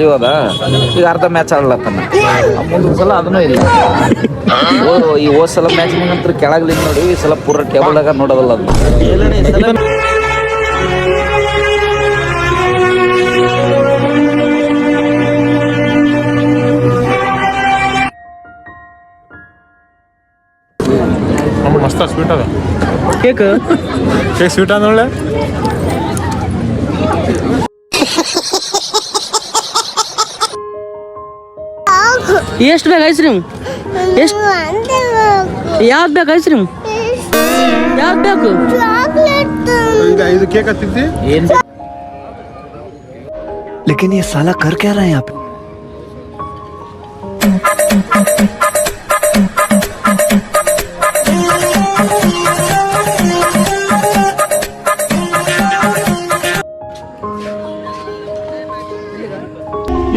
ಹೋದ ಈಗ ಅರ್ಧ ಮ್ಯಾಚ್ ಆಡ್ಲತ್ತಾನ ಮುಂದಿನ ಸಲ ಅದನ್ನೂ ಇಲ್ಲ. ಈ ಹೋದ್ ಸಲ ಮ್ಯಾಚ್ ನಂತರ ಕೆಳಗ್ಲಿಂದ ನೋಡಿ ಈ ಸಲ ಪೂರ ಟೇಬಲ್ದಾಗ ನೋಡೋದಲ್ಲ ಅದು. ಮಸ್ತ ಸ್ವೀಟ್ ಅದ ಕೇಕ್ ಸ್ವೀಟ್ ಅದ ಒಳ್ಳೆ. ಎಷ್ಟು ಬೇಕು ಐಸ್ ಕ್ರೀಮ್? ಎಷ್ಟು ಯಾವ್ದು ಬೇಕು ಐಸ್ ಕ್ರೀಮ್? ಯಾವ್ದು ಬೇಕು? ಇದು ಕೇಕ್ ಹತ್ತಿದ್ದಿ ಏನ್ लेकिन ये साला कर क्या रहा है यहाँ पे?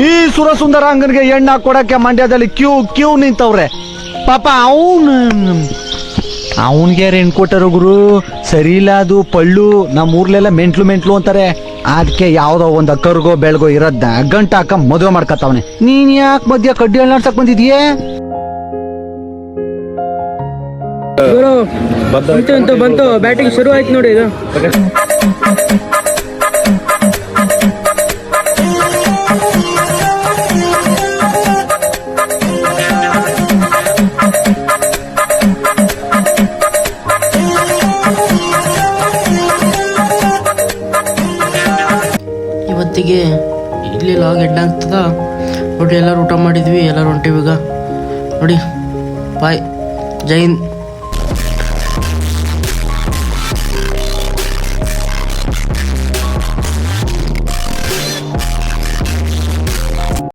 ಈ ಸುರಸುಂದರಾಂಗನ್ಗೆ ಎಣ್ಣ ಕೊಡಕ್ಕೆ ಮಂಡ್ಯದಲ್ಲಿ ಕ್ಯೂ ನಿಂತವ್ರೆ. ಪಾಪ ಅವನ್ಗೆ ಹೆಣ್ ಕೊಟ್ಟರು ಗುರು. ಸರಿ ಇಲ್ಲ ಅದು ಪಳ್ಳು. ನಮ್ಮ ಊರ್ಲೆಲ್ಲ ಮೆಂಟ್ಲು ಅಂತಾರೆ. ಅದಕ್ಕೆ ಯಾವ್ದೋ ಒಂದ್ ಅಕ್ಕರ್ಗೋ ಬೆಳ್ಗೋ ಇರೋದ್ನ ಗಂಟ ಹಾಕ ಮದುವೆ ಮಾಡ್ಕತ್ತವನೆ. ನೀನ್ ಯಾಕೆ ಮಧ್ಯ ಕಡ್ಡಿ ಹಣ್ಣಾಡ್ಸಕ್ ಬಂದಿದ್ಯೇ? ಬಂತು ಬ್ಯಾಟಿಂಗ್ ಶುರು ಆಯ್ತು ನೋಡಿ. ಇದು ಇವತ್ತಿಗೆ ಇಲ್ಲಿ ಲಾಗ್ ಎಡ್ ಆಗ್ತದ ನೋಡಿ. ಎಲ್ಲರೂ ಊಟ ಮಾಡಿದ್ವಿ, ಎಲ್ಲರೂ ಹೊಂಟಿವಿ ಈಗ ನೋಡಿ. ಬಾಯ್, ಜೈ ಹಿಂದ್.